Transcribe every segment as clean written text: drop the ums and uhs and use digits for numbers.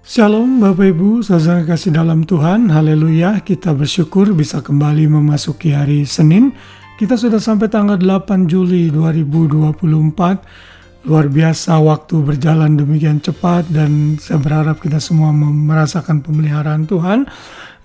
Shalom Bapak Ibu, saudara kasih dalam Tuhan, haleluya, kita bersyukur bisa kembali memasuki hari Senin. Kita sudah sampai tanggal 8 Juli 2024, luar biasa waktu berjalan demikian cepat dan saya berharap kita semua merasakan pemeliharaan Tuhan.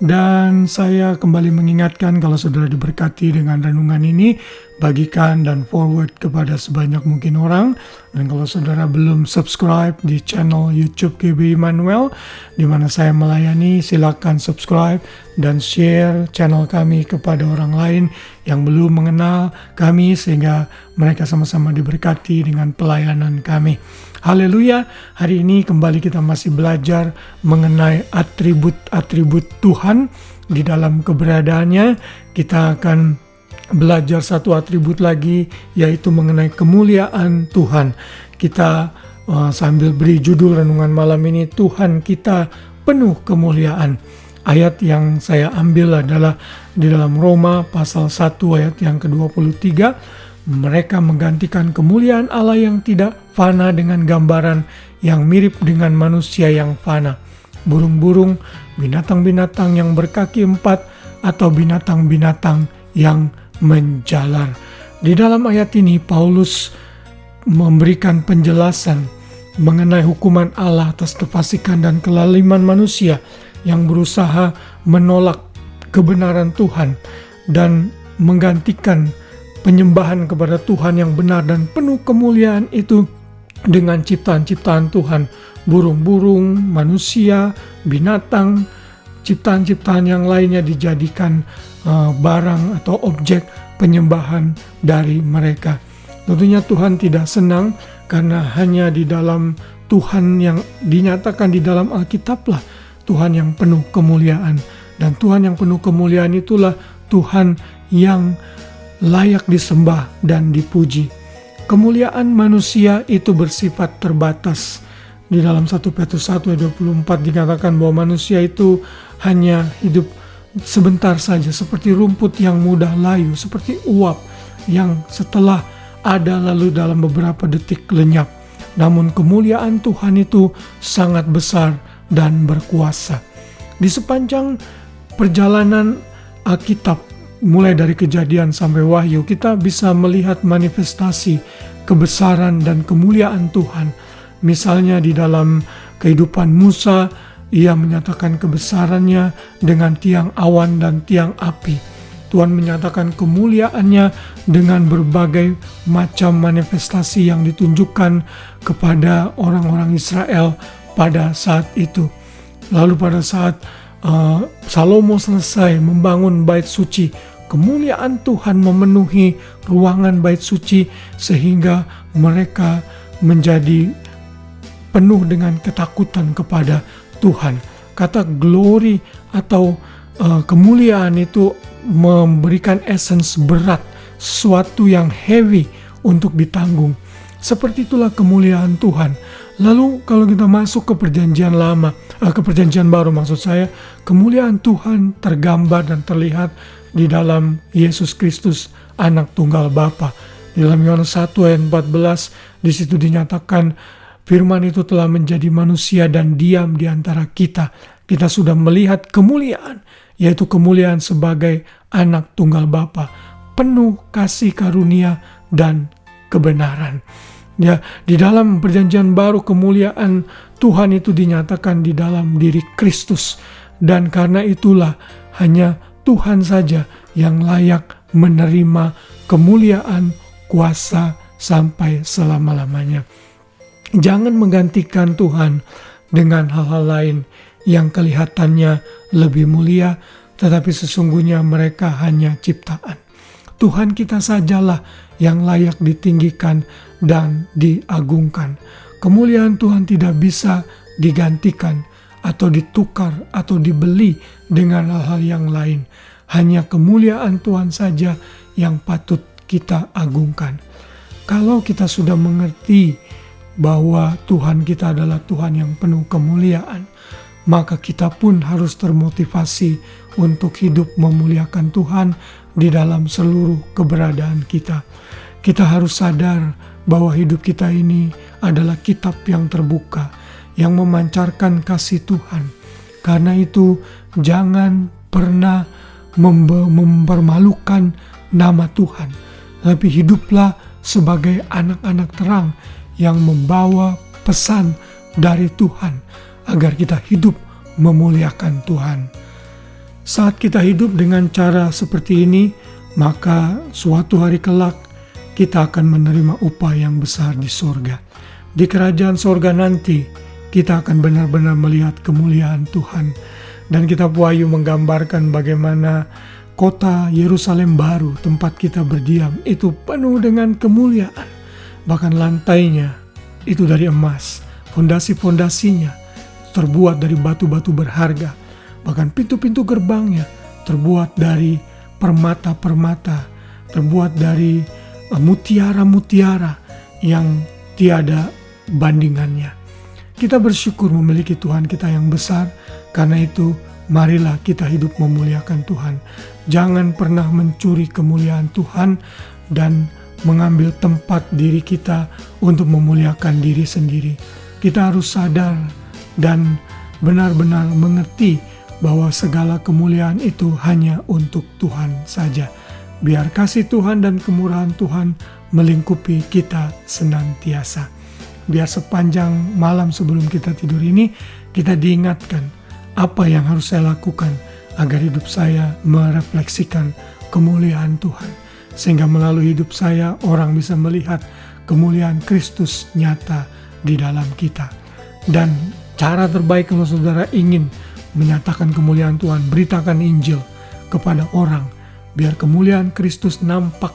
Dan saya kembali mengingatkan kalau saudara diberkati dengan renungan ini, bagikan dan forward kepada sebanyak mungkin orang. Dan kalau saudara belum subscribe di channel YouTube GB Immanuel, di mana saya melayani, silakan subscribe dan share channel kami kepada orang lain yang belum mengenal kami sehingga mereka sama-sama diberkati dengan pelayanan kami. Haleluya, hari ini kembali kita masih belajar mengenai atribut-atribut Tuhan di dalam keberadaannya. Kita akan belajar satu atribut lagi, yaitu mengenai kemuliaan Tuhan. Kita sambil beri judul renungan malam ini, Tuhan kita penuh kemuliaan. Ayat yang saya ambil adalah di dalam Roma pasal 1 ayat yang ke-23. Mereka menggantikan kemuliaan Allah yang tidak fana dengan gambaran yang mirip dengan manusia yang fana, burung-burung, binatang-binatang yang berkaki empat, atau binatang-binatang yang menjalar. Di dalam ayat ini Paulus memberikan penjelasan mengenai hukuman Allah atas kefasikan dan kelaliman manusia yang berusaha menolak kebenaran Tuhan dan menggantikan penyembahan kepada Tuhan yang benar dan penuh kemuliaan itu dengan ciptaan-ciptaan Tuhan, burung-burung, manusia, binatang, ciptaan-ciptaan yang lainnya dijadikan barang atau objek penyembahan dari mereka. Tentunya Tuhan tidak senang karena hanya di dalam Tuhan yang dinyatakan di dalam Alkitablah Tuhan yang penuh kemuliaan, dan Tuhan yang penuh kemuliaan itulah Tuhan yang layak disembah dan dipuji. Kemuliaan manusia itu bersifat terbatas. Di dalam 1 Petrus 1 ayat 24 dikatakan bahwa manusia itu hanya hidup sebentar saja, seperti rumput yang mudah layu, seperti uap yang setelah ada lalu dalam beberapa detik lenyap. Namun kemuliaan Tuhan itu sangat besar dan berkuasa. Di sepanjang perjalanan Alkitab, mulai dari Kejadian sampai Wahyu, kita bisa melihat manifestasi kebesaran dan kemuliaan Tuhan. Misalnya di dalam kehidupan Musa, ia menyatakan kebesarannya dengan tiang awan dan tiang api. Tuhan menyatakan kemuliaannya dengan berbagai macam manifestasi yang ditunjukkan kepada orang-orang Israel pada saat itu. Lalu pada saat Salomo selesai membangun bait suci, kemuliaan Tuhan memenuhi ruangan bait suci sehingga mereka menjadi penuh dengan ketakutan kepada Tuhan. Kata glory atau kemuliaan itu memberikan essence berat, sesuatu yang heavy untuk ditanggung. Seperti itulah kemuliaan Tuhan. Lalu kalau kita masuk ke perjanjian lama, ke perjanjian baru maksud saya, kemuliaan Tuhan tergambar dan terlihat di dalam Yesus Kristus, anak tunggal Bapa. Di dalam Yohanes 1 ayat 14, di situ dinyatakan firman itu telah menjadi manusia dan diam di antara kita. Kita sudah melihat kemuliaan, yaitu kemuliaan sebagai anak tunggal Bapa, penuh kasih karunia dan kebenaran. Ya, di dalam perjanjian baru kemuliaan Tuhan itu dinyatakan di dalam diri Kristus, dan karena itulah hanya Tuhan saja yang layak menerima kemuliaan, kuasa sampai selama-lamanya. Jangan menggantikan Tuhan dengan hal-hal lain yang kelihatannya lebih mulia, tetapi sesungguhnya mereka hanya ciptaan. Tuhan kita sajalah yang layak ditinggikan dan diagungkan. Kemuliaan Tuhan tidak bisa digantikan atau ditukar atau dibeli dengan hal-hal yang lain. Hanya kemuliaan Tuhan saja yang patut kita agungkan. Kalau kita sudah mengerti bahwa Tuhan kita adalah Tuhan yang penuh kemuliaan, maka kita pun harus termotivasi untuk hidup memuliakan Tuhan di dalam seluruh keberadaan kita. Kita harus sadar bahwa hidup kita ini adalah kitab yang terbuka, yang memancarkan kasih Tuhan. Karena itu jangan pernah mempermalukan nama Tuhan, tapi hiduplah sebagai anak-anak terang yang membawa pesan dari Tuhan agar kita hidup memuliakan Tuhan. Saat kita hidup dengan cara seperti ini, maka suatu hari kelak kita akan menerima upah yang besar di sorga. Di kerajaan sorga nanti, kita akan benar-benar melihat kemuliaan Tuhan. Dan kitab Wahyu menggambarkan bagaimana kota Yerusalem baru, tempat kita berdiam, itu penuh dengan kemuliaan. Bahkan lantainya itu dari emas, fondasi-fondasinya terbuat dari batu-batu berharga. Bahkan pintu-pintu gerbangnya terbuat dari permata-permata, terbuat dari mutiara-mutiara yang tiada bandingannya. Kita bersyukur memiliki Tuhan kita yang besar. Karena itu marilah kita hidup memuliakan Tuhan. Jangan pernah mencuri kemuliaan Tuhan dan mengambil tempat diri kita untuk memuliakan diri sendiri. Kita harus sadar dan benar-benar mengerti bahwa segala kemuliaan itu hanya untuk Tuhan saja. Biar kasih Tuhan dan kemurahan Tuhan melingkupi kita senantiasa. Biar sepanjang malam sebelum kita tidur ini, kita diingatkan apa yang harus saya lakukan agar hidup saya merefleksikan kemuliaan Tuhan. Sehingga melalui hidup saya, orang bisa melihat kemuliaan Kristus nyata di dalam kita. Dan cara terbaik kalau saudara ingin menyatakan kemuliaan Tuhan, beritakan Injil kepada orang. Biar kemuliaan Kristus nampak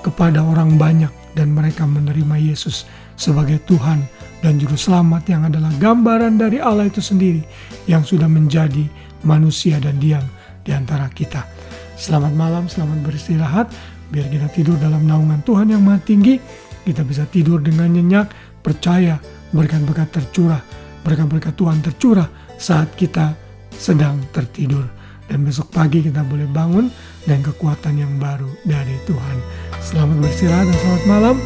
kepada orang banyak dan mereka menerima Yesus sebagai Tuhan dan Juru Selamat yang adalah gambaran dari Allah itu sendiri yang sudah menjadi manusia dan diam di antara kita. Selamat malam, selamat beristirahat. Biar kita tidur dalam naungan Tuhan yang Maha Tinggi. Kita bisa tidur dengan nyenyak, percaya berkat-berkat tercurah, berkat-berkat Tuhan tercurah saat kita sedang tertidur. Dan besok pagi kita boleh bangun dan kekuatan yang baru dari Tuhan. Selamat beristirahat dan selamat malam.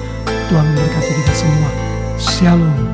Tuhan memberkati kita semua. Shalom.